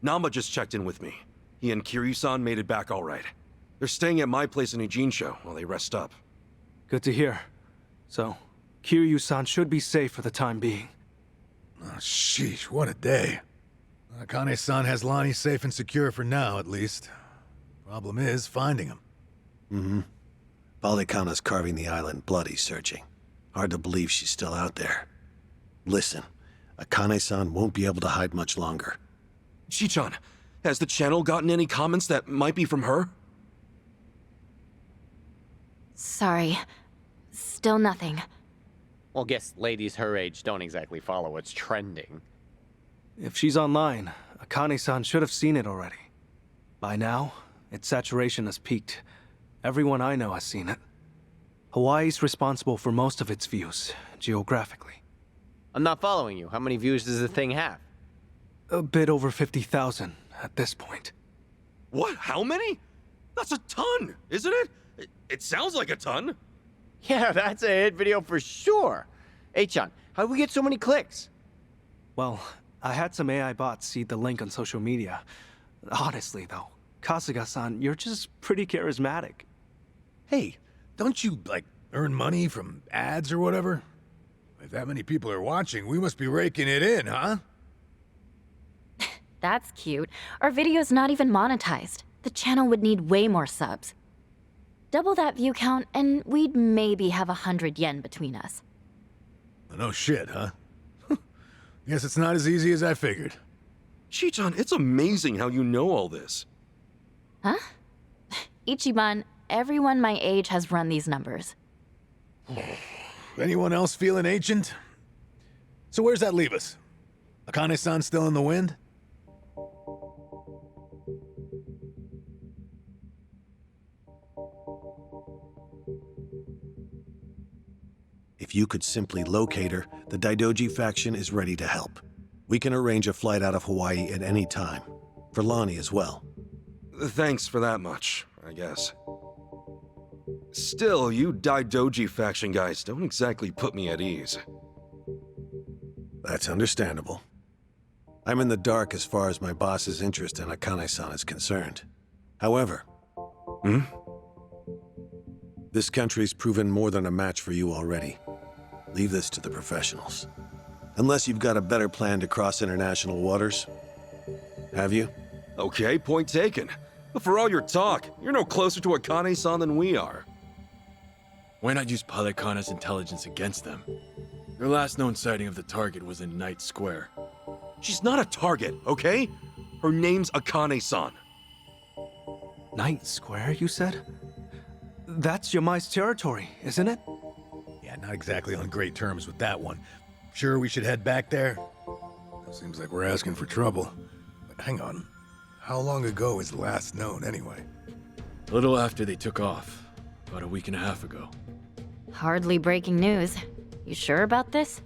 Namba just checked in with me. He and Kiryu-san made it back all right. They're staying at my place in Eugene-sho while they rest up. Good to hear. So, Kiryu-san should be safe for the time being. Oh, sheesh, what a day. Akane-san has Lonnie safe and secure for now, at least. Problem is, finding him. Mm-hmm. Polycana's carving the island bloody searching. Hard to believe she's still out there. Listen, Akane-san won't be able to hide much longer. Chichan, has the channel gotten any comments that might be from her? Sorry. Still nothing. Well, guess ladies her age don't exactly follow what's trending. If she's online, Akane-san should have seen it already. By now, its saturation has peaked. Everyone I know has seen it. Hawaii's responsible for most of its views, geographically. I'm not following you. How many views does the thing have? A bit over 50,000 at this point. What? How many? That's a ton, isn't it? It sounds like a ton. Yeah, that's a hit video for sure. Hey-chan, how did we get so many clicks? Well, I had some AI bots seed the link on social media. Honestly, though, Kasuga-san, you're just pretty charismatic. Hey, don't you, like, earn money from ads or whatever? If that many people are watching, we must be raking it in, huh? That's cute. Our video's not even monetized. The channel would need way more subs. Double that view count, and we'd maybe have 100 yen between us. No shit, huh? Guess it's not as easy as I figured. Chichan, it's amazing how you know all this. Huh? Ichiban, everyone my age has run these numbers. Anyone else feeling ancient? So where's that leave us? Akane-san still in the wind? If you could simply locate her, the Daidoji faction is ready to help. We can arrange a flight out of Hawaii at any time. For Lonnie as well. Thanks for that much, I guess. Still, you Daidoji faction guys don't exactly put me at ease. That's understandable. I'm in the dark as far as my boss's interest in Akane-san is concerned. However... This country's proven more than a match for you already. Leave this to the professionals. Unless you've got a better plan to cross international waters. Have you? Okay, point taken. But for all your talk, you're no closer to Akane-san than we are. Why not use Polycana's intelligence against them? Their last known sighting of the target was in Night Square. She's not a target, okay? Her name's Akane-san. Night Square, you said? That's Yamai's territory, isn't it? Yeah, not exactly on great terms with that one. Sure we should head back there? Seems like we're asking for trouble. But hang on. How long ago is last known, anyway? A little after they took off. About a week and a half ago. Hardly breaking news. You sure about this?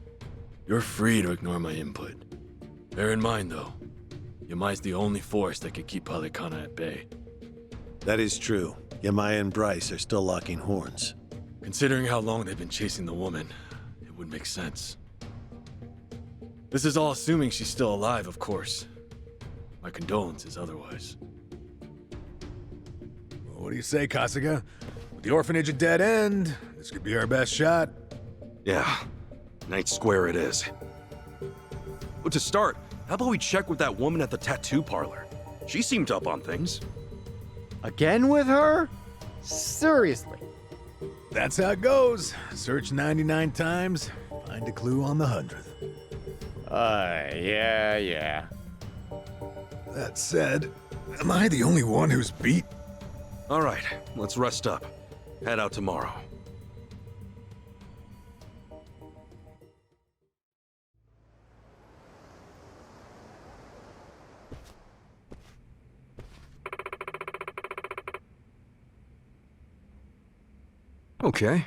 You're free to ignore my input. Bear in mind, though, Yamai's the only force that could keep Polycana at bay. That is true. Yamai and Bryce are still locking horns. Considering how long they've been chasing the woman, it would make sense. This is all assuming she's still alive, of course. My condolences otherwise. Well, what do you say, Kasuga? With the orphanage a dead end, this could be our best shot. Yeah, Night Square it is. But to start, how about we check with that woman at the tattoo parlor? She seemed up on things. Again with her? Seriously? That's how it goes. Search 99 times, find a clue on the 100th. Yeah. That said, am I the only one who's beat? All right, let's rest up. Head out tomorrow. Okay.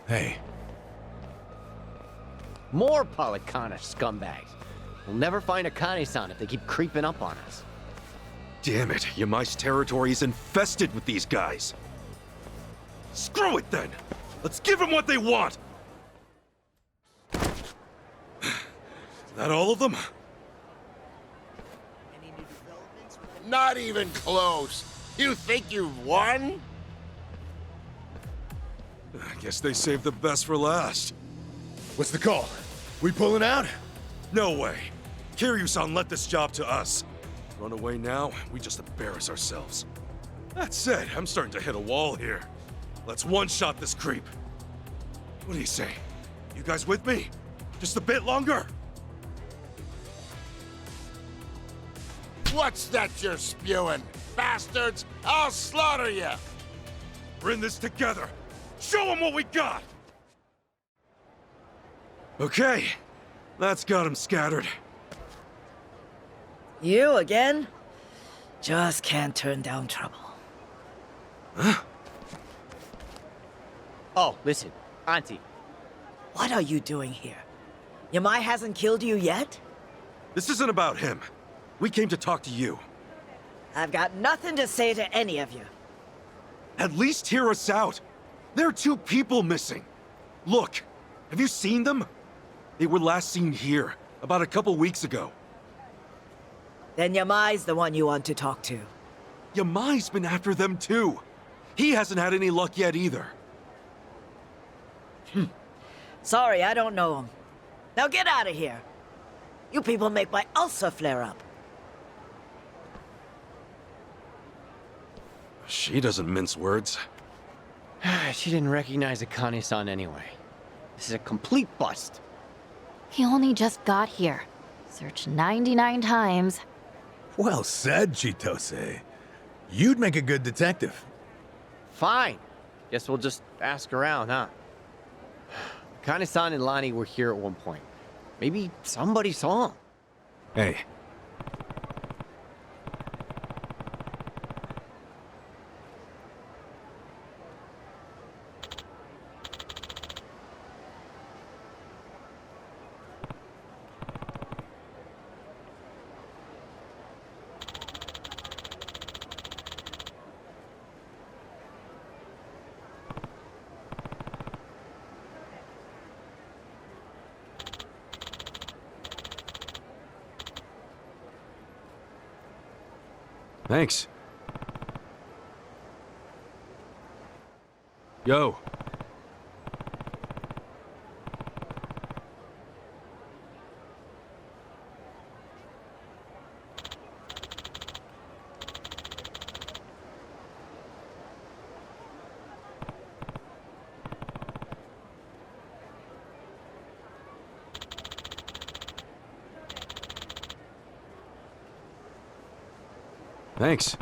Hey, More Polycana scumbags. We'll never find Akane-san if they keep creeping up on us. Damn it, Yamai's territory is infested with these guys. Screw it then! Let's give them what they want! Is that all of them? Not even close. You think you've won? I guess they saved the best for last. What's the call? We pulling out? No way. Kiryu-san let this job to us. Run away now, we just embarrass ourselves. That said, I'm starting to hit a wall here. Let's one-shot this creep. What do you say? You guys with me? Just a bit longer? What's that you're spewing? Bastards! I'll slaughter you! We're in this together. Show them what we got! Okay, that's got them scattered. You again? Just can't turn down trouble. Oh, listen, Auntie. What are you doing here? Yamai hasn't killed you yet? This isn't about him. We came to talk to you. I've got nothing to say to any of you. At least hear us out. There are 2 people missing. Look, have you seen them? They were last seen here, about a couple weeks ago. Then Yamai's the one you want to talk to. Yamai's been after them too. He hasn't had any luck yet either. Sorry, I don't know him. Now get out of here. You people make my ulcer flare up. She doesn't mince words. She didn't recognize Akane-san anyway. This is a complete bust. He only just got here. Searched 99 times. Well said, Chitose. You'd make a good detective. Fine. Guess we'll just ask around, huh? Akane-san and Lani were here at one point. Maybe somebody saw him. Hey, Thanks. Yo. Thanks.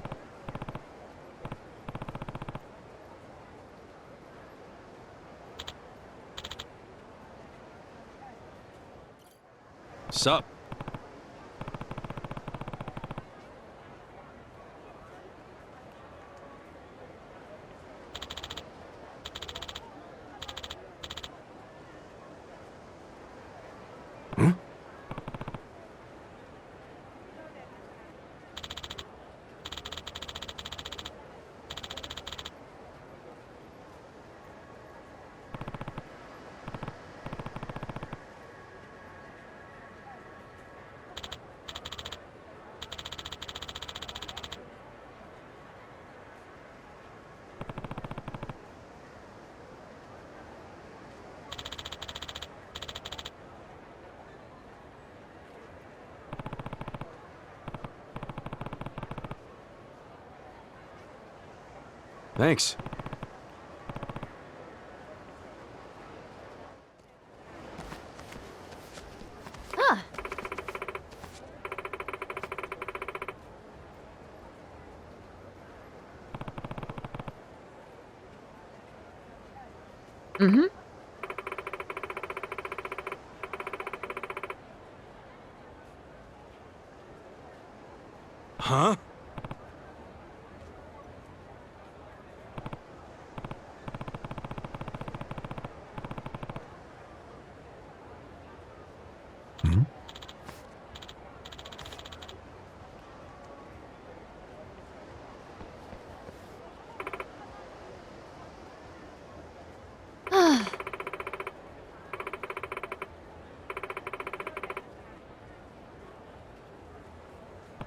Sup? Thanks. Huh. Mm-hmm. Huh?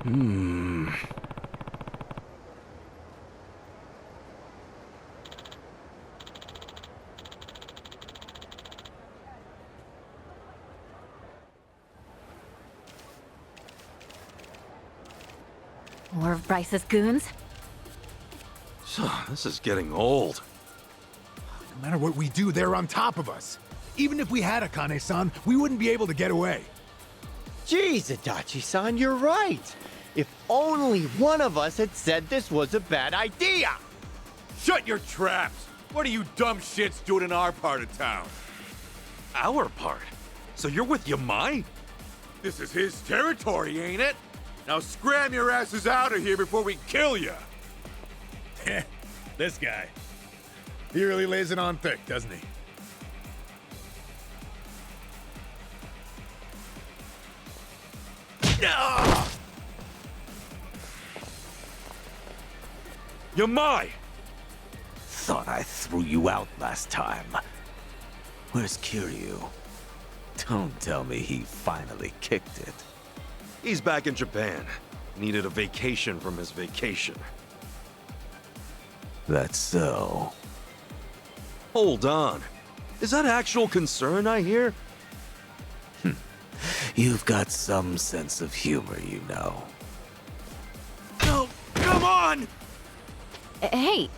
More of Bryce's goons? This is getting old. No matter what we do, they're on top of us. Even if we had Akane-san, we wouldn't be able to get away. Jeez, Adachi-san, you're right. If only one of us had said this was a bad idea. Shut your traps! What are you dumb shits doing in our part of town? Our part? So you're with Yamai? This is his territory, ain't it? Now scram your asses out of here before we kill you! This guy. He really lays it on thick, doesn't he? Yamai! Thought I threw you out last time. Where's Kiryu? Don't tell me he finally kicked it. He's back in Japan. Needed a vacation from his vacation. That's so. Hold on. Is that actual concern I hear? You've got some sense of humor, you know. No, come on! Hey,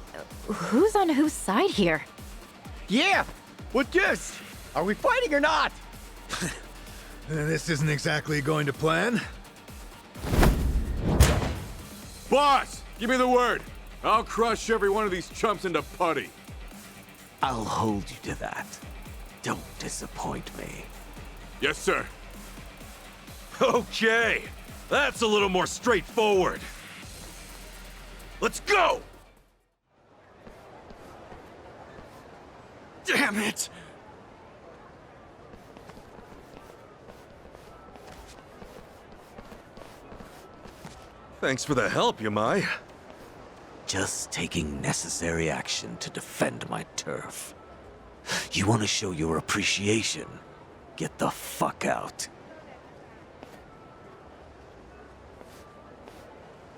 who's on whose side here? Yeah, what this? Are we fighting or not? This isn't exactly going to plan. Boss! Give me the word! I'll crush every one of these chumps into putty. I'll hold you to that. Don't disappoint me. Yes, sir. Okay, that's a little more straightforward. Let's go! Damn it! Thanks for the help, Yamai. Just taking necessary action to defend my turf. You want to show your appreciation? Get the fuck out.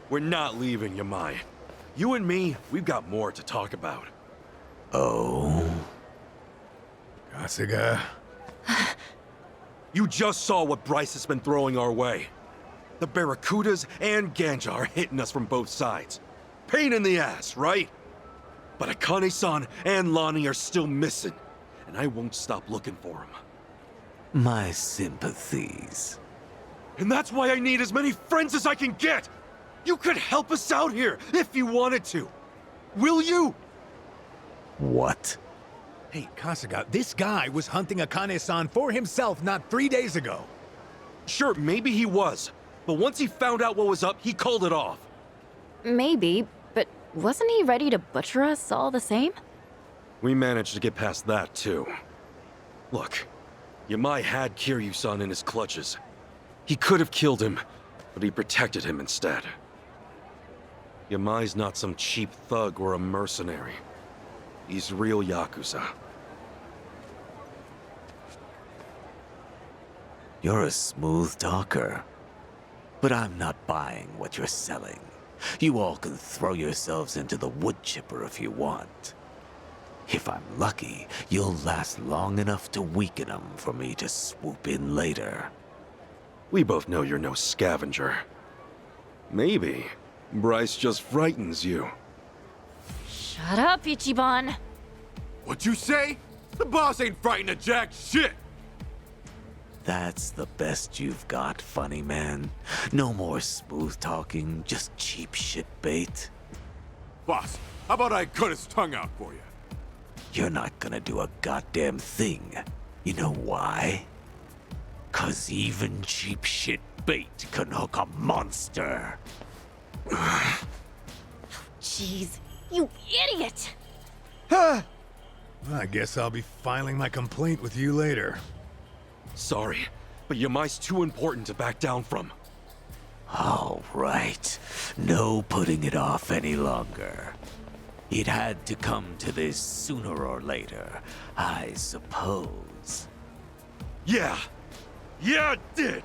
We're not leaving, Yamai. You and me, we've got more to talk about. Oh? Kasuga. You just saw what Bryce has been throwing our way. The Barracudas and Ganja are hitting us from both sides. Pain in the ass, right? But Akane-san and Lonnie are still missing, and I won't stop looking for them. My sympathies. And that's why I need as many friends as I can get! You could help us out here, if you wanted to. Will you? What? Hey, Kasuga, this guy was hunting Akane-san for himself not 3 days ago. Sure, maybe he was. But once he found out what was up, he called it off. Maybe, but wasn't he ready to butcher us all the same? We managed to get past that, too. Look, Yamai had Kiryu-san in his clutches. He could have killed him, but he protected him instead. Yamai's not some cheap thug or a mercenary. He's real Yakuza. You're a smooth talker. But I'm not buying what you're selling. You all can throw yourselves into the wood chipper if you want. If I'm lucky, you'll last long enough to weaken them for me to swoop in later. We both know you're no scavenger. Maybe Bryce just frightens you. Shut up, Ichiban! What'd you say? The boss ain't frightened of jack shit! That's the best you've got, funny man. No more smooth talking, just cheap shit bait. Boss, how about I cut his tongue out for you? You're not gonna do a goddamn thing. You know why? 'Cause even cheap shit bait can hook a monster. Jeez, you idiot! I guess I'll be filing my complaint with you later. Sorry, but Yamai's too important to back down from. All right. No putting it off any longer. It had to come to this sooner or later, I suppose. Yeah! Yeah, it did!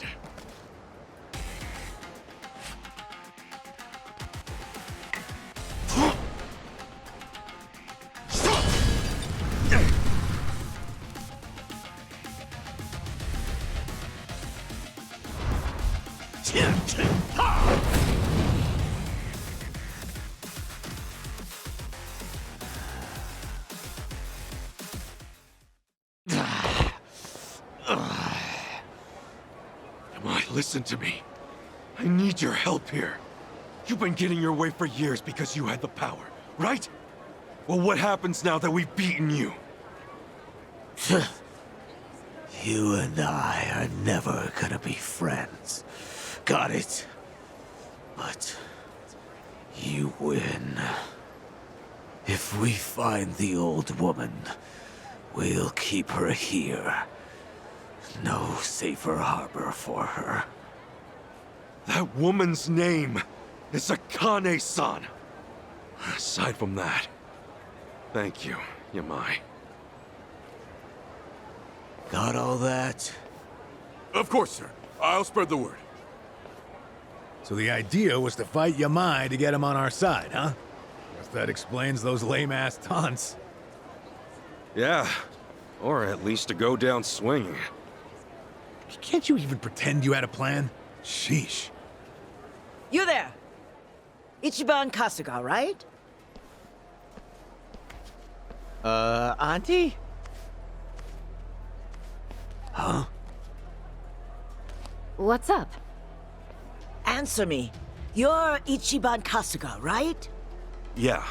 Yamai, listen to me. I need your help here. You've been getting your way for years because you had the power, right? Well, what happens now that we've beaten you? You and I are never gonna be friends. Got it? But you win. If we find the old woman, we'll keep her here. No safer harbor for her. That woman's name is Akane-san. Aside from that, thank you, Yamai. Got all that? Of course, sir. I'll spread the word. So the idea was to fight Yamai to get him on our side, huh? Guess that explains those lame-ass taunts. Yeah, or at least to go down swinging. Can't you even pretend you had a plan? Sheesh. You there! Ichiban Kasuga, right? Auntie? Huh? What's up? Answer me. You're Ichiban Kasuga, right? Yeah.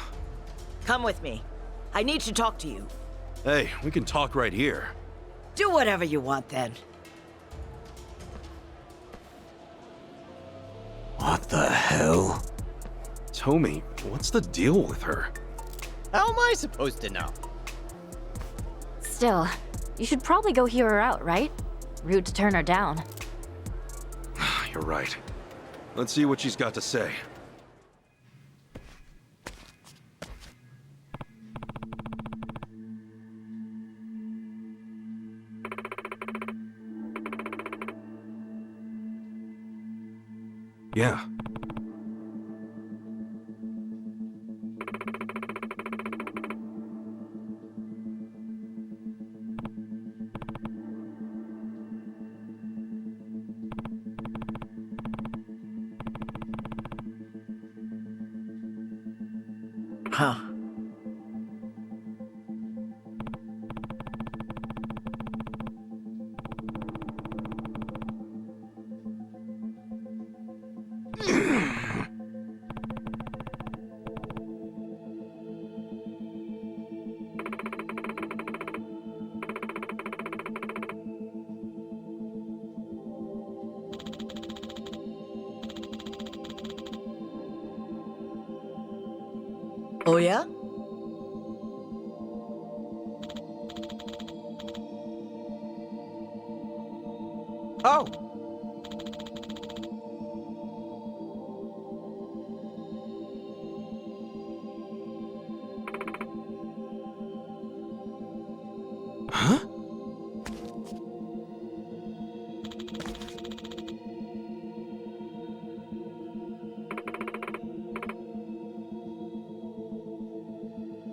Come with me. I need to talk to you. Hey, we can talk right here. Do whatever you want then. What the hell? Tommy, what's the deal with her? How am I supposed to know? Still, you should probably go hear her out, right? Rude to turn her down. You're right. Let's see what she's got to say. Yeah. Huh. Oh yeah? Oh! Huh?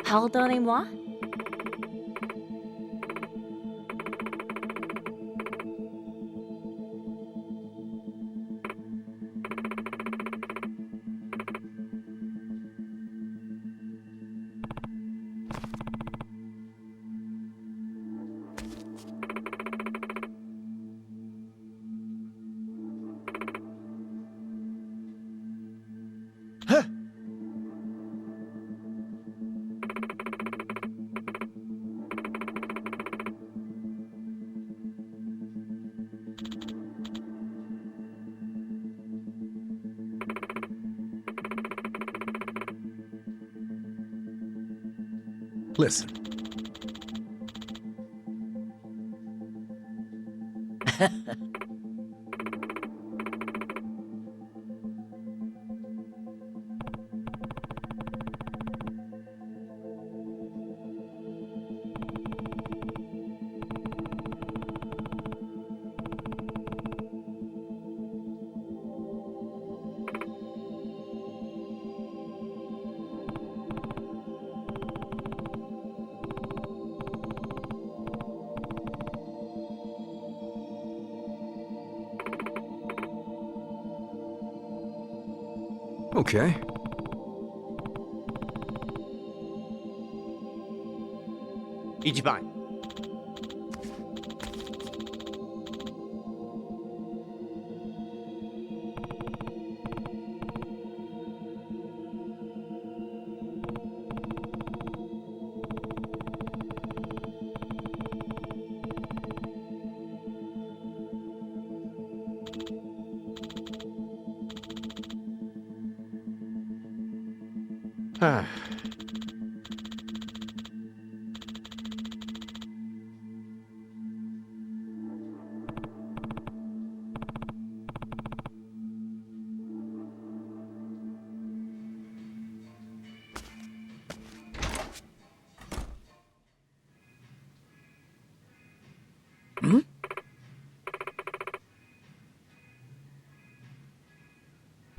Pardonnez-moi? Listen. Okay. Ichiban.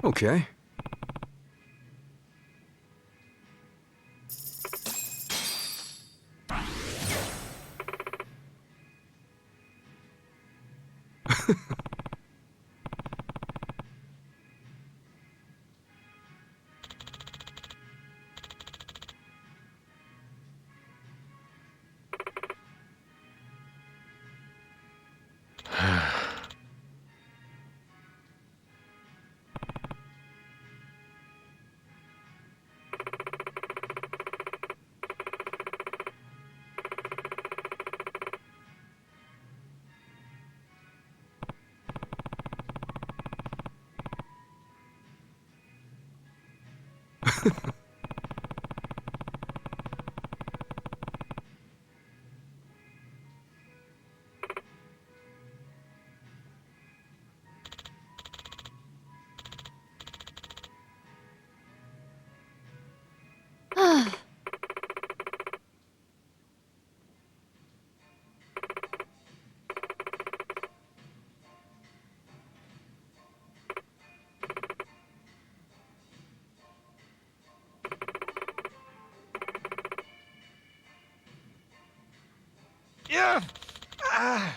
Okay. Yeah! Ah!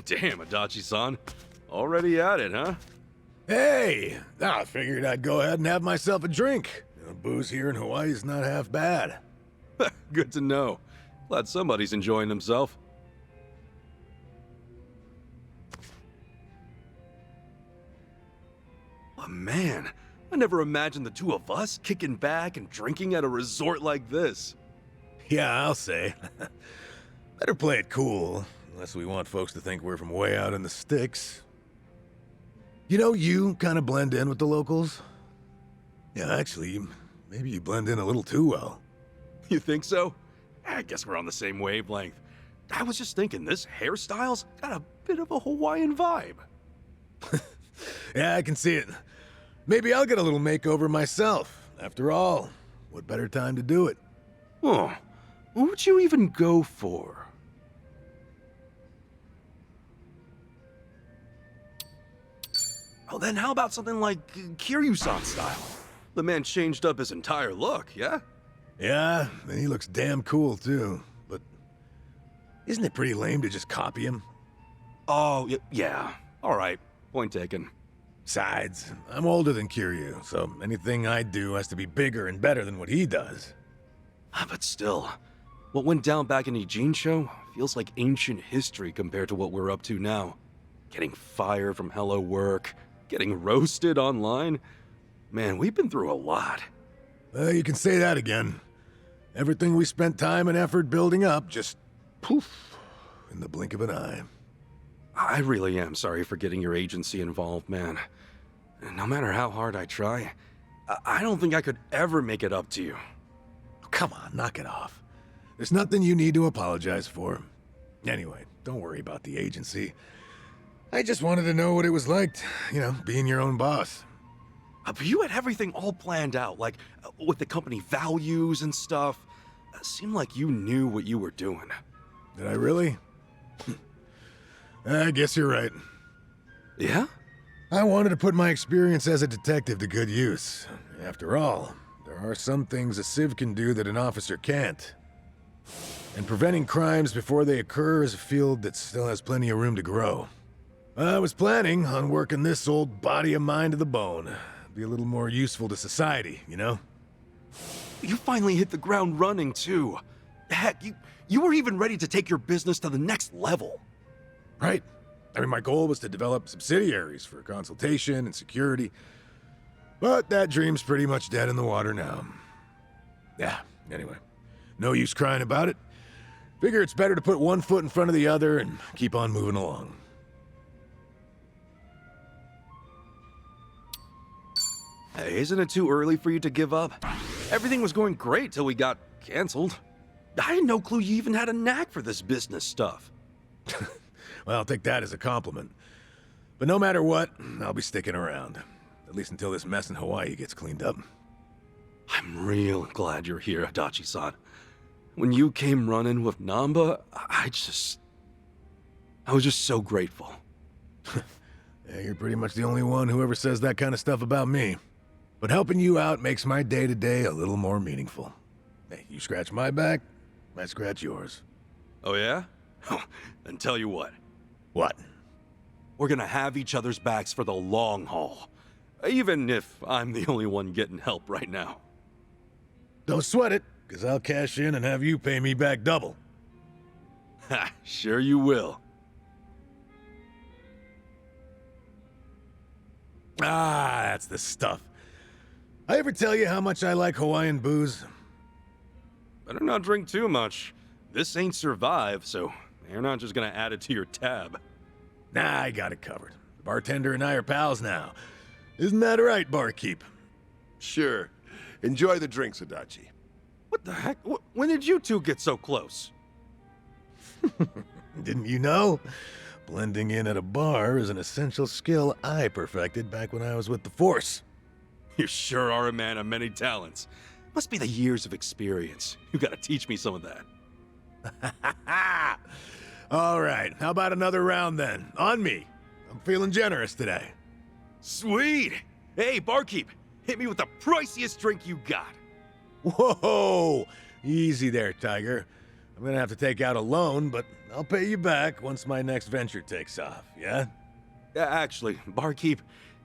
Damn, Adachi-san. Already at it, huh? Hey! I figured I'd go ahead and have myself a drink. Booze here in Hawaii is not half bad. Good to know. Glad somebody's enjoying himself. Oh, man. I never imagined the two of us kicking back and drinking at a resort like this. Yeah, I'll say. Better play it cool, unless we want folks to think we're from way out in the sticks. You know, you kind of blend in with the locals. Yeah, actually, maybe you blend in a little too well. You think so? I guess we're on the same wavelength. I was just thinking, this hairstyle's got a bit of a Hawaiian vibe. Yeah, I can see it. Maybe I'll get a little makeover myself. After all, what better time to do it? Oh, what would you even go for? Oh, then how about something like Kiryu-san style? The man changed up his entire look, yeah? Yeah, and he looks damn cool too. But isn't it pretty lame to just copy him? Oh, yeah. All right. Point taken. Besides, I'm older than Kiryu, so anything I do has to be bigger and better than what he does. But still, what went down back in Ijincho feels like ancient history compared to what we're up to now. Getting fired from Hello Work, getting roasted online. Man, we've been through a lot. You can say that again. Everything we spent time and effort building up just poof in the blink of an eye. I really am sorry for getting your agency involved, man. No matter how hard I try, I don't think I could ever make it up to you. Come on, knock it off. There's nothing you need to apologize for. Anyway, don't worry about the agency. I just wanted to know what it was like, being your own boss. But you had everything all planned out, like with the company values and stuff. Seemed like you knew what you were doing. Did I really? I guess you're right. Yeah? I wanted to put my experience as a detective to good use. After all, there are some things a civ can do that an officer can't. And preventing crimes before they occur is a field that still has plenty of room to grow. I was planning on working this old body of mine to the bone. Be a little more useful to society, you know? You finally hit the ground running, too. Heck, you were even ready to take your business to the next level. Right. I mean, my goal was to develop subsidiaries for consultation and security. But that dream's pretty much dead in the water now. Yeah, anyway. No use crying about it. Figure it's better to put one foot in front of the other and keep on moving along. Hey, isn't it too early for you to give up? Everything was going great till we got canceled. I had no clue you even had a knack for this business stuff. Well, I'll take that as a compliment. But no matter what, I'll be sticking around. At least until this mess in Hawaii gets cleaned up. I'm real glad you're here, Adachi-san. When you came running with Namba, I was just so grateful. Yeah, you're pretty much the only one who ever says that kind of stuff about me. But helping you out makes my day-to-day a little more meaningful. Hey, you scratch my back, I scratch yours. Oh yeah? Then tell you what. What? We're gonna have each other's backs for the long haul. Even if I'm the only one getting help right now. Don't sweat it, because I'll cash in and have you pay me back double. Ha, sure you will. Ah, that's the stuff. I ever tell you how much I like Hawaiian booze? Better not drink too much. This ain't Survive, so you're not just gonna add it to your tab. Nah, I got it covered. The bartender and I are pals now. Isn't that right, barkeep? Sure. Enjoy the drinks, Adachi. What the heck? When did you two get so close? Didn't you know? Blending in at a bar is an essential skill I perfected back when I was with the Force. You sure are a man of many talents. Must be the years of experience. You gotta teach me some of that. All right, how about another round then? On me. I'm feeling generous today. Sweet! Hey, barkeep, hit me with the priciest drink you got. Whoa! Easy there, Tiger. I'm gonna have to take out a loan, but I'll pay you back once my next venture takes off, yeah? Actually, barkeep,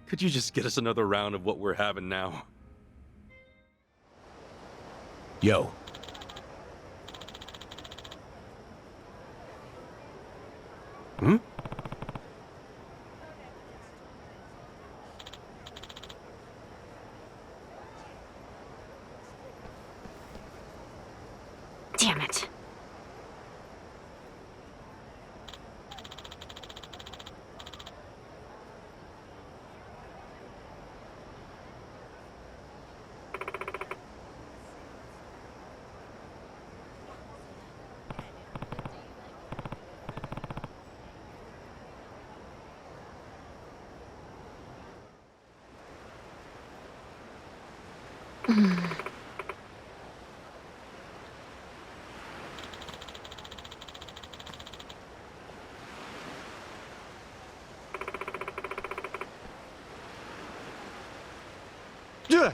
could you just get us another round of what we're having now? Yo. Hmm? Damn it. Yeah.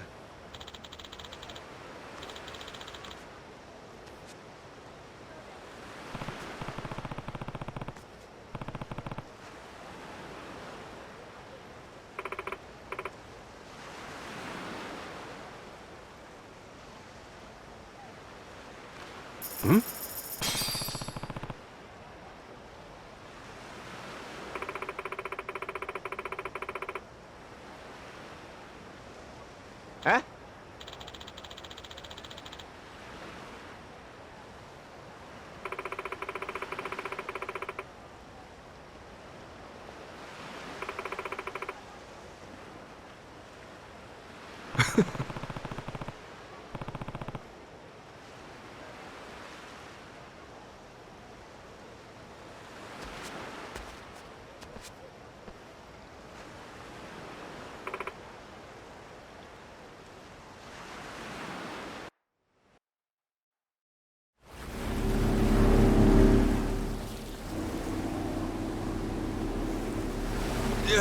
Hmm? Huh?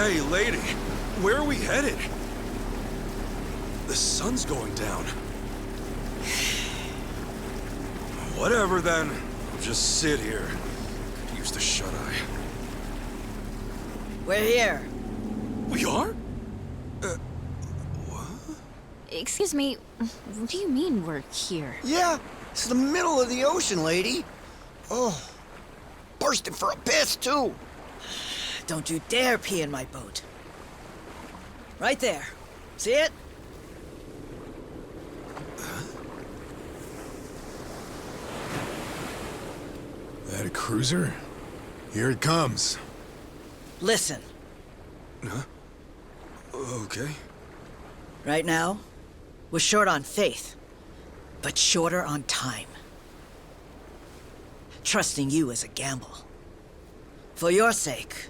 Hey, lady, where are we headed? The sun's going down. Whatever then. I'll just sit here. Could use the shut-eye. We're here. We are? Excuse me, what do you mean we're here? Yeah, it's the middle of the ocean, lady. Oh, bursting for a piss, too. Don't you dare pee in my boat. Right there. See it? That a cruiser? Here it comes. Listen. Huh? Okay. Right now, we're short on faith, but shorter on time. Trusting you is a gamble. For your sake,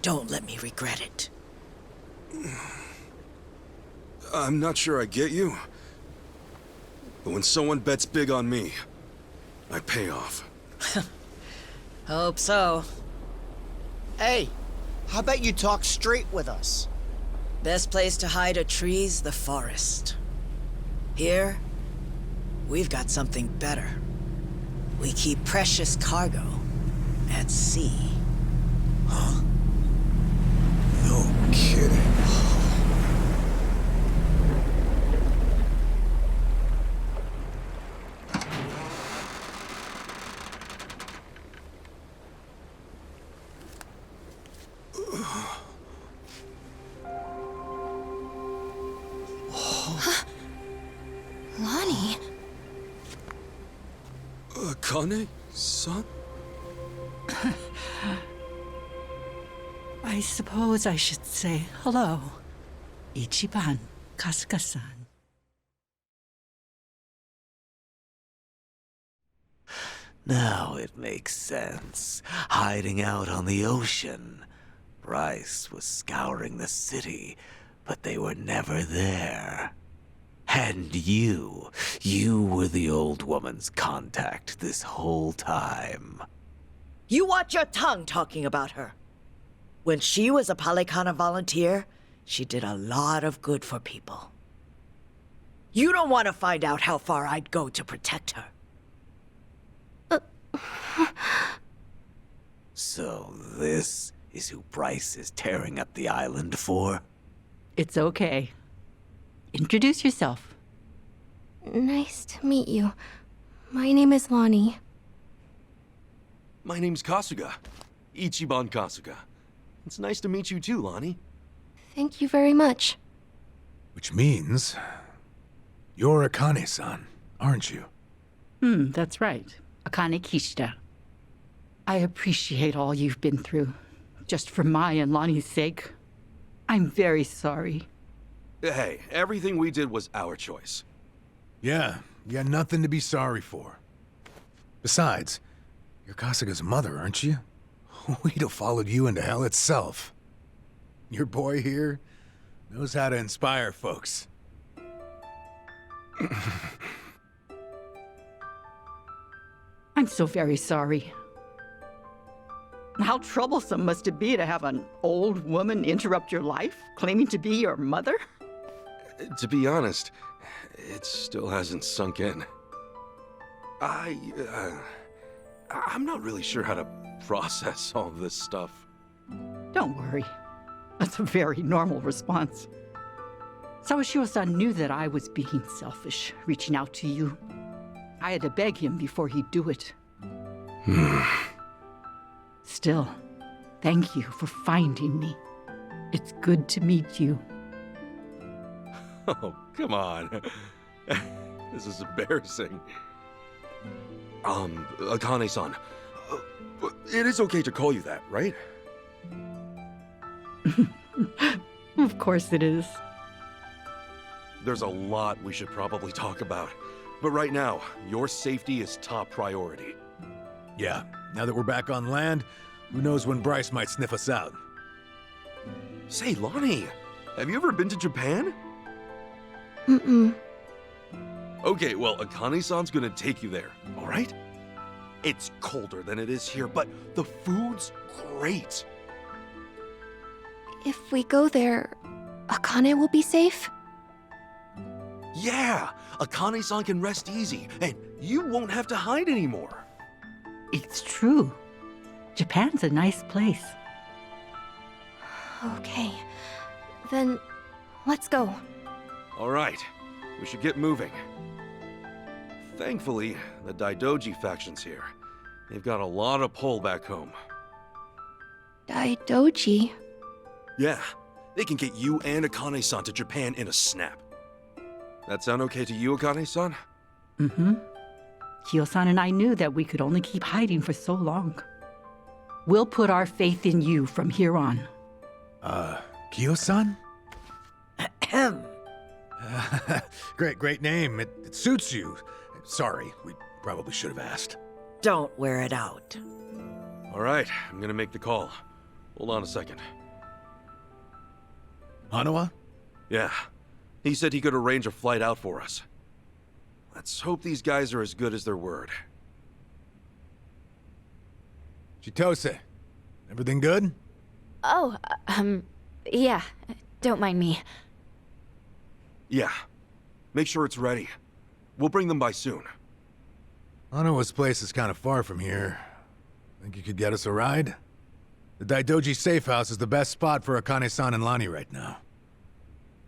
don't let me regret it. I'm not sure I get you. But when someone bets big on me, I pay off. Hope so. Hey, how about you talk straight with us? Best place to hide a tree's the forest. Here, we've got something better. We keep precious cargo at sea. Huh? No kidding. Lonnie? Akane-san? I suppose I should say hello. Ichiban Kasuga-san. Now it makes sense. Hiding out on the ocean. Bryce was scouring the city, but they were never there. And you were the old woman's contact this whole time. You watch your tongue talking about her. When she was a Palikana volunteer, she did a lot of good for people. You don't want to find out how far I'd go to protect her. So this is who Bryce is tearing up the island for? It's okay. Introduce yourself. Nice to meet you. My name is Lonnie. My name's Kasuga. Ichiban Kasuga. It's nice to meet you too, Lonnie. Thank you very much. Which means you're Akane-san, aren't you? That's right. Akane Kishida. I appreciate all you've been through. Just for my and Lonnie's sake. I'm very sorry. Hey, everything we did was our choice. Yeah, you got nothing to be sorry for. Besides, you're Kasuga's mother, aren't you? We'd have followed you into hell itself. Your boy here knows how to inspire folks. I'm so very sorry. How troublesome must it be to have an old woman interrupt your life, claiming to be your mother? To be honest, it still hasn't sunk in. I'm not really sure how to process all this stuff. Don't worry. That's a very normal response. Sawashiro-san knew that I was being selfish, reaching out to you. I had to beg him before he'd do it. Still, thank you for finding me. It's good to meet you. Oh, come on. This is embarrassing. Akane-san, it is okay to call you that, right? Of course it is. There's a lot we should probably talk about. But right now, your safety is top priority. Yeah, now that we're back on land, who knows when Bryce might sniff us out. Say, Lonnie, have you ever been to Japan? Mm-mm. Okay, well, Akane-san's gonna take you there, all right? It's colder than it is here, but the food's great. if we go there, Akane will be safe? Yeah! Akane-san can rest easy, and you won't have to hide anymore. It's true. Japan's a nice place. Okay. Then, let's go. All right, we should get moving. Thankfully, the Daidoji faction's here. They've got a lot of pull back home. Daidoji? Yeah, they can get you and Akane-san to Japan in a snap. That sound okay to you, Akane-san? Mm-hmm. Kyo-san and I knew that we could only keep hiding for so long. We'll put our faith in you from here on. Kyo-san? Great name. It suits you. Sorry, we probably should have asked. Don't wear it out. All right, I'm gonna make the call. Hold on a second. Hanawa? Yeah, he said he could arrange a flight out for us. Let's hope these guys are as good as their word. Chitose, everything good? Oh, yeah. Don't mind me. Yeah, make sure it's ready. We'll bring them by soon. Hanawa's place is kind of far from here. Think you could get us a ride? The Daidoji safe house is the best spot for Akane-san and Lani right now.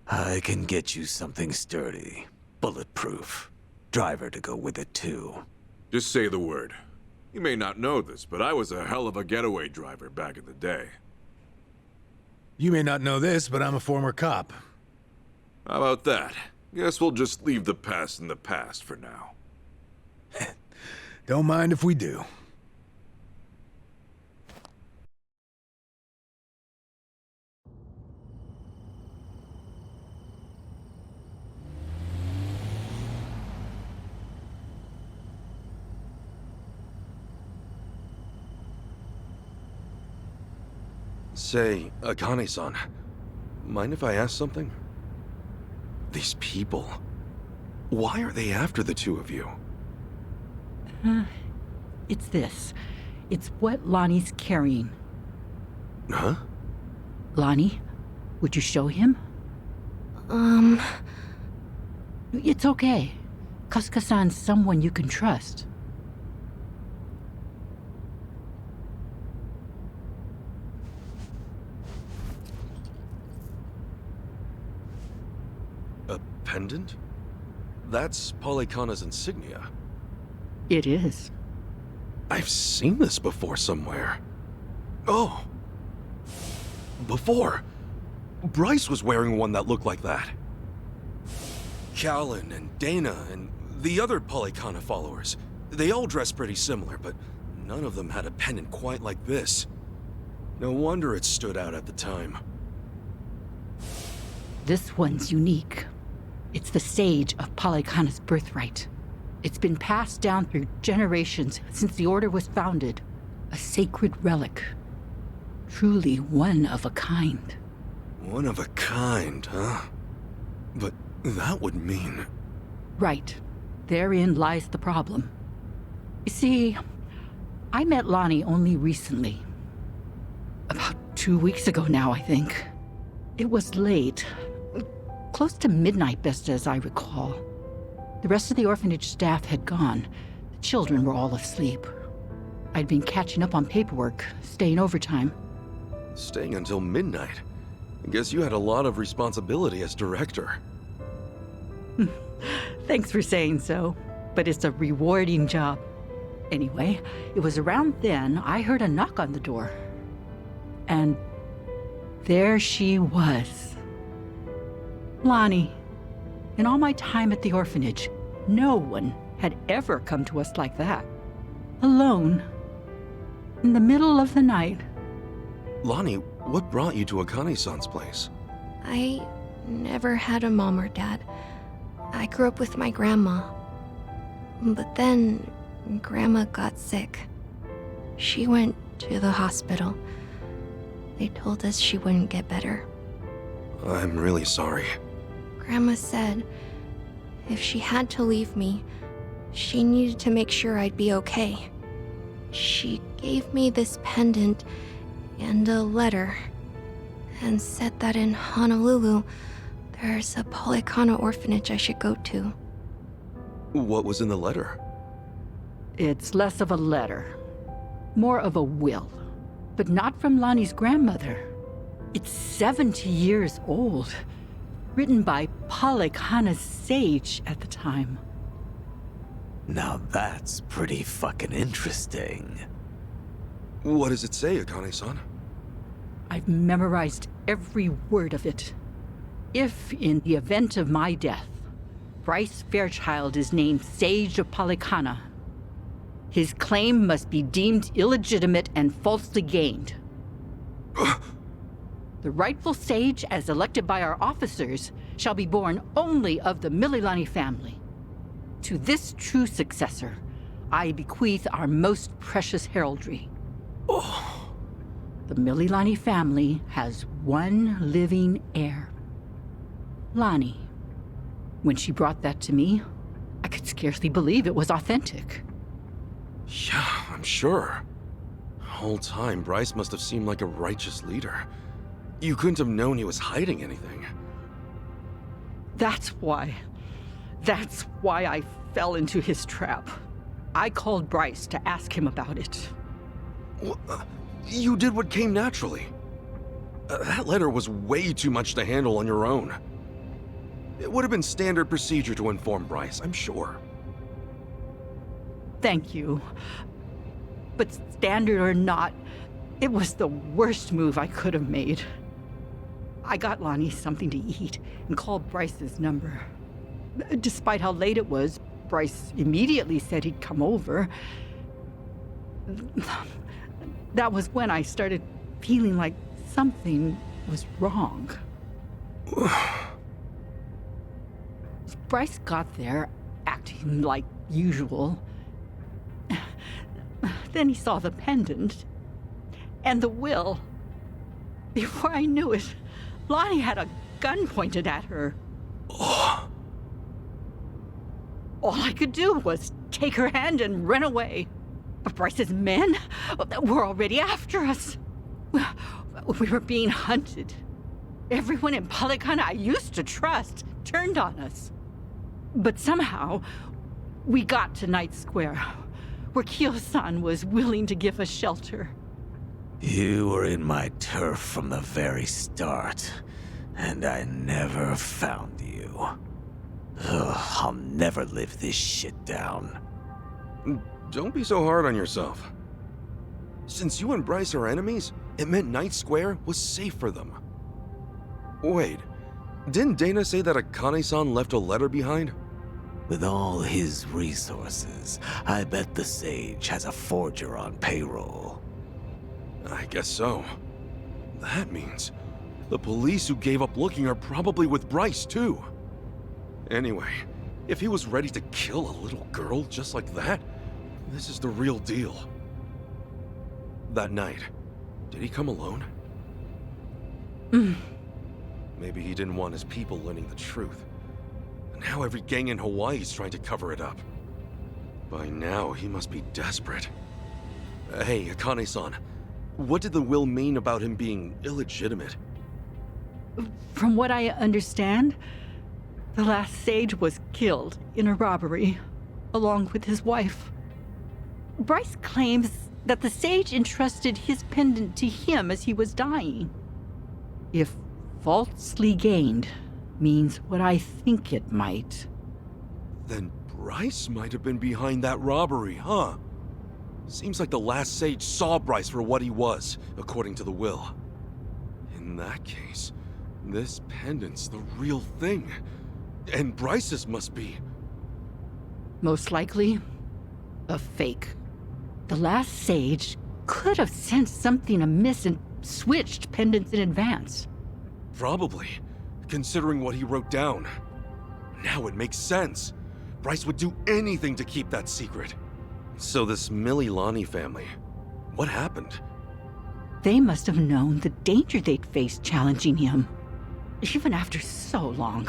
I can get you something sturdy, bulletproof. Driver to go with it too. Just say the word. You may not know this, but I was a hell of a getaway driver back in the day. You may not know this, but I'm a former cop. How about that? Guess we'll just leave the past in the past for now. Don't mind if we do. Say, Akane-san, mind if I ask something? These people, why are they after the two of you? It's this. It's what Lonnie's carrying. Huh? Lonnie, would you show him? It's okay. Kasuka-san's someone you can trust. A pendant? That's Polykhana's insignia. It is. I've seen this before somewhere. Oh! Before! Bryce was wearing one that looked like that. Callan and Dana and the other Polykhana followers, they all dressed pretty similar, but none of them had a pendant quite like this. No wonder it stood out at the time. This one's unique. It's the sage of Polykhana's birthright. It's been passed down through generations since the Order was founded. A sacred relic. Truly one of a kind. One of a kind, huh? But that would mean... Right. Therein lies the problem. You see, I met Lonnie only recently. About 2 weeks ago now, I think. It was late. Close to midnight, best as I recall. The rest of the orphanage staff had gone. The children were all asleep. I'd been catching up on paperwork, staying overtime. Staying until midnight. I guess you had a lot of responsibility as director. Thanks for saying so, but it's a rewarding job. Anyway, it was around then I heard a knock on the door. And there she was. Lonnie. In all my time at the orphanage, no one had ever come to us like that. Alone. In the middle of the night. Lonnie, what brought you to Akane-san's place? I never had a mom or dad. I grew up with my grandma. But then, Grandma got sick. She went to the hospital. They told us she wouldn't get better. I'm really sorry. Grandma said if she had to leave me, she needed to make sure I'd be okay. She gave me this pendant and a letter. and said that in Honolulu, there's a Polycana orphanage I should go to. What was in the letter? It's less of a letter, more of a will. But not from Lonnie's grandmother. It's 70 years old, written by Polycana's sage at the time. Now that's pretty fucking interesting. What does it say, Akane-san? I've memorized every word of it. If, in the event of my death, Bryce Fairchild is named Sage of Polycana, his claim must be deemed illegitimate and falsely gained. The rightful sage, as elected by our officers, shall be born only of the Mililani family. To this true successor, I bequeath our most precious heraldry. The Mililani family has one living heir. Lonnie. When she brought that to me, I could scarcely believe it was authentic. Yeah, I'm sure. The whole time, Bryce must have seemed like a righteous leader. You couldn't have known he was hiding anything. That's why I fell into his trap. I called Bryce to ask him about it. You did what came naturally. That letter was way too much to handle on your own. It would have been standard procedure to inform Bryce, I'm sure. Thank you. But standard or not, it was the worst move I could have made. I got Lonnie something to eat and called Bryce's number. Despite how late it was, Bryce immediately said he'd come over. That was when I started feeling like something was wrong. Bryce got there, acting like usual. Then he saw the pendant and the will. Before I knew it, Lonnie had a gun pointed at her. All I could do was take her hand and run away. But Bryce's men were already after us. We were being hunted. Everyone in Polycana I used to trust turned on us. But somehow, we got to Night Square, where Kyo-san was willing to give us shelter. You were in my turf from the very start, and I never found you. Ugh, I'll never live this shit down. Don't be so hard on yourself. Since you and Bryce are enemies, it meant Night Square was safe for them. Wait, didn't Dana say that Akane-san left a letter behind? With all his resources, I bet the Sage has a forger on payroll. I guess so. That means the police who gave up looking are probably with Bryce, too. Anyway, if he was ready to kill a little girl just like that, this is the real deal. That night, did he come alone? Maybe he didn't want his people learning the truth. Now every gang in Hawaii is trying to cover it up. By now, he must be desperate. Hey, Akane-san, what did the will mean about him being illegitimate? From what I understand, the last sage was killed in a robbery, along with his wife. Bryce claims that the sage entrusted his pendant to him as he was dying. If falsely gained means what I think it might. Then Bryce might have been behind that robbery, huh? Seems like the last sage saw Bryce for what he was, according to the will. In that case, this pendant's the real thing. And Bryce's must be... Most likely, a fake. The last sage could have sensed something amiss and switched pendants in advance. Probably, considering what he wrote down. Now it makes sense. Bryce would do anything to keep that secret. So this Mililani family, what happened? They must have known the danger they'd faced challenging him. Even after so long.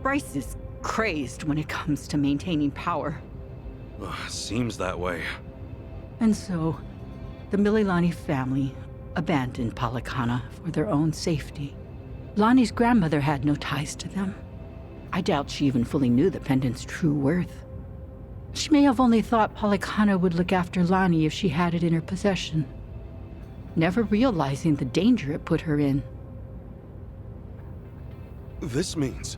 Bryce is crazed when it comes to maintaining power. Seems that way. And so, the Mililani family abandoned Polycana for their own safety. Lonnie's grandmother had no ties to them. I doubt she even fully knew the pendant's true worth. She may have only thought Polycana would look after Lonnie if she had it in her possession, never realizing the danger it put her in. This means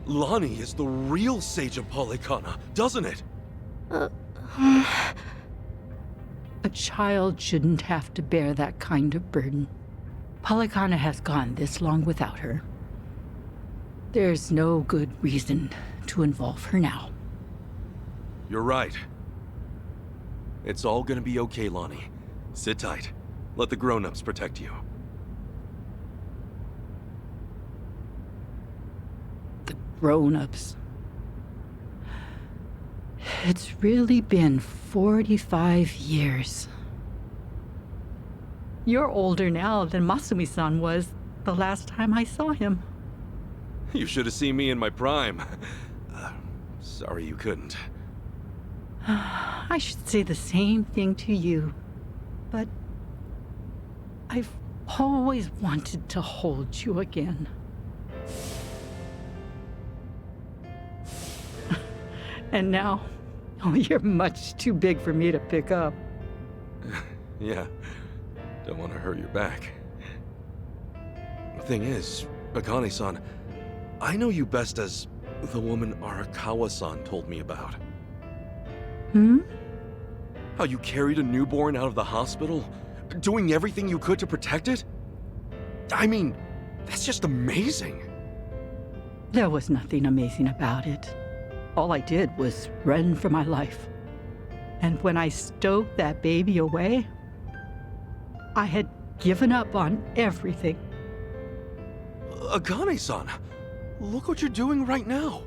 Lonnie is the real Sage of Polycana, doesn't it? A child shouldn't have to bear that kind of burden. Polycana has gone this long without her. There's no good reason to involve her now. You're right. It's all gonna be okay, Lonnie. Sit tight. Let the grown-ups protect you. The grown-ups. It's really been 45 years. You're older now than Masumi-san was the last time I saw him. You should have seen me in my prime. Sorry you couldn't. I should say the same thing to you, but I've always wanted to hold you again. And now, oh, you're much too big for me to pick up. Yeah, don't want to hurt your back. The thing is, Akane-san, I know you best as the woman Arakawa-san told me about. Hmm? How you carried a newborn out of the hospital, doing everything you could to protect it? I mean, that's just amazing. There was nothing amazing about it. All I did was run for my life. And when I stowed that baby away, I had given up on everything. Akane-san, look what you're doing right now.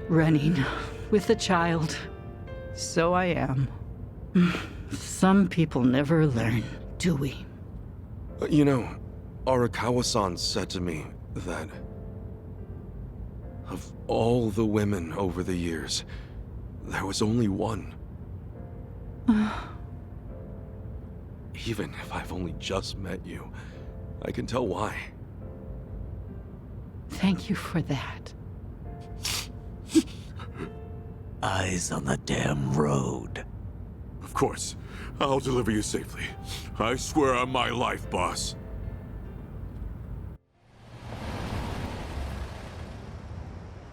Running with a child. So I am. Some people never learn, do we? You know, Arakawa-san said to me that of all the women over the years, there was only one. Even if I've only just met you, I can tell why. Thank you for that. Eyes on the damn road. Of course. I'll deliver you safely. I swear on my life, boss.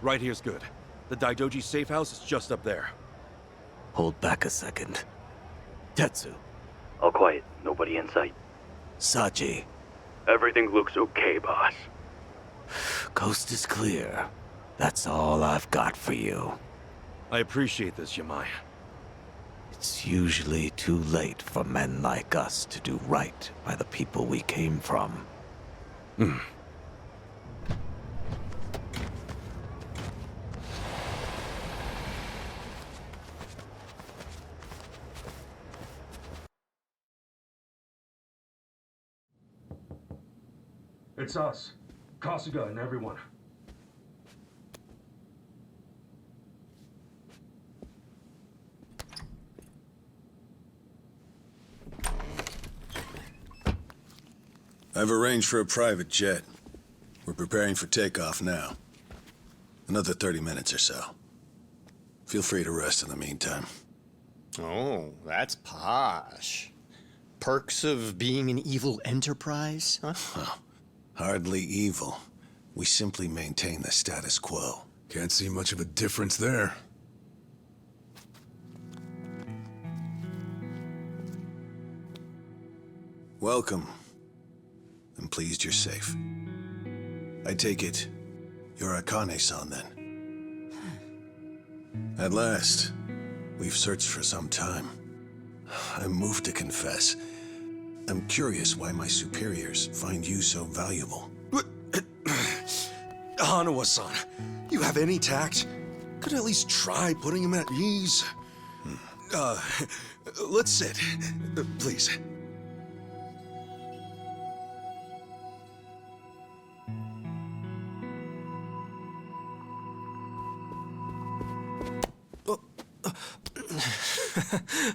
Right here's good. The Daidoji safe house is just up there. Hold back a second. Tetsu. All quiet. Nobody in sight. Sachi. Everything looks okay, boss. Coast is clear. That's all I've got for you. I appreciate this, Yamai. It's usually too late for men like us to do right by the people we came from. It's us. Kasuga and everyone. I've arranged for a private jet. We're preparing for takeoff now. Another 30 minutes or so. Feel free to rest in the meantime. Oh, that's posh. Perks of being an evil enterprise, huh? Well, hardly evil. We simply maintain the status quo. Can't see much of a difference there. Welcome. I'm pleased you're safe. I take it you're Akane-san then. At last, we've searched for some time. I'm moved to confess. I'm curious why my superiors find you so valuable. Hanawa-san, you have any tact? Could at least try putting him at ease. Let's sit. Please.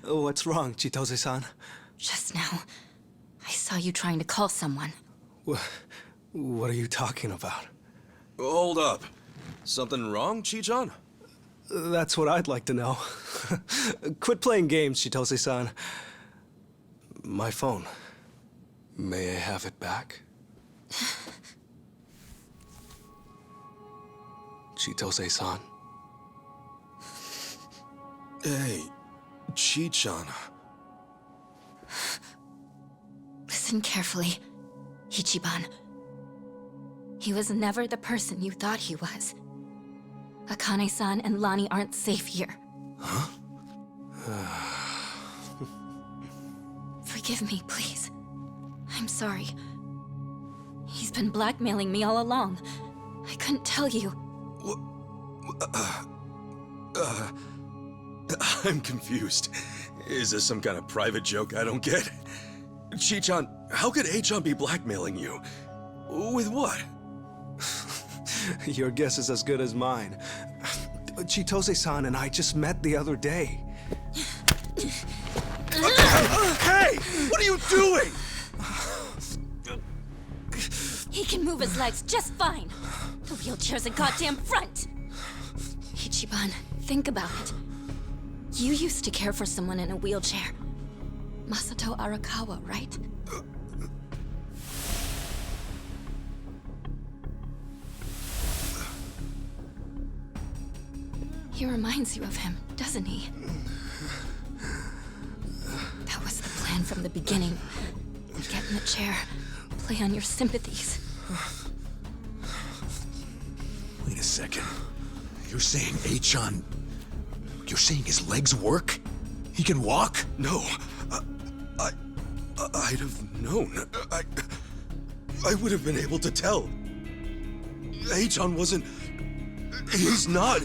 What's wrong, Chitose-san? Just now, saw you trying to call someone. What are you talking about? Hold up. Something wrong, Chi-chan? That's what I'd like to know. Quit playing games, Chitose-san. My phone. May I have it back? Chitose-san. Hey, Chi-chan. Listen carefully, Ichiban. He was never the person you thought he was. Akane-san and Lani aren't safe here. Huh? Forgive me, please. I'm sorry. He's been blackmailing me all along. I couldn't tell you. I'm confused. Is this some kind of private joke I don't get? Chi-chan, how could A-chan be blackmailing you? With what? Your guess is as good as mine. Chitose-san and I just met the other day. Hey! What are you doing? He can move his legs just fine. The wheelchair's a goddamn front. Ichiban, think about it. You used to care for someone in a wheelchair. Masato Arakawa, right? He reminds you of him, doesn't he? That was the plan from the beginning. Get in the chair, play on your sympathies. Wait a second. You're saying A-chan... You're saying his legs work? He can walk? No. I'd have known. I would have been able to tell. A-chan wasn't... He's not...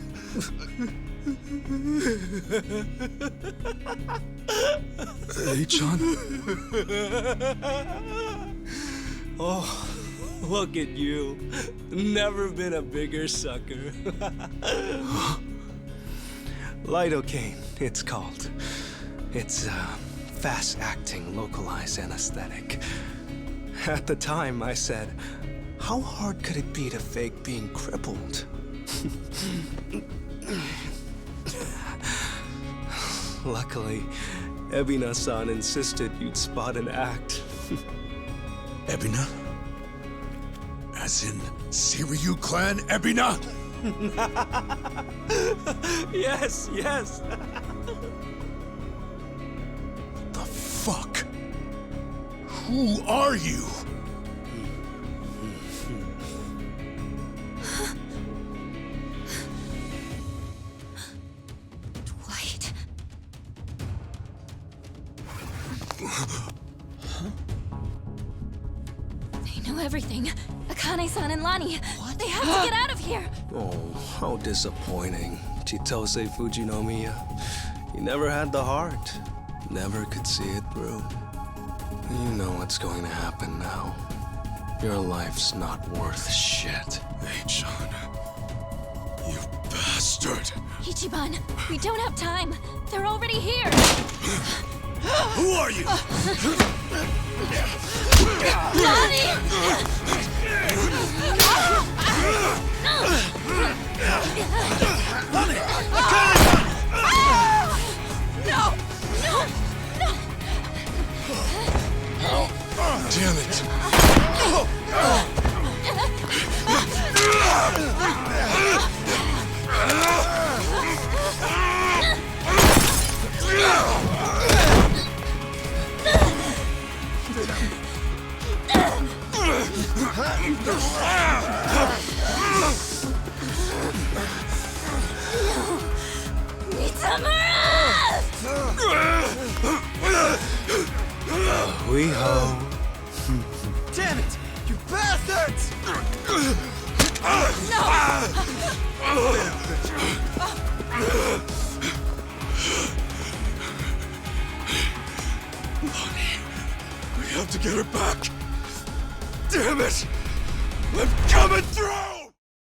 A-chan? Oh, look at you. Never been a bigger sucker. Lidocaine, it's called. It's fast-acting, localized anesthetic. At the time, I said, how hard could it be to fake being crippled? Luckily, Ebina-san insisted you'd spot an act. Ebina? As in, Seiryu clan Ebina? Yes, yes. The fuck? Who are you? Dwight. They know everything. Akane-san and Lani. What? They have to get out of here. Oh, how disappointing. Chitose Fujinomiya. You never had the heart. Never could see it through. You know what's going to happen now. Your life's not worth shit. A-chan. You bastard. Ichiban, we don't have time. They're already here. Who are you? No! No! No! Damn it! We ho. Damn it! You bastards! Lonnie, we have to get her back. Damn it! I'm coming through!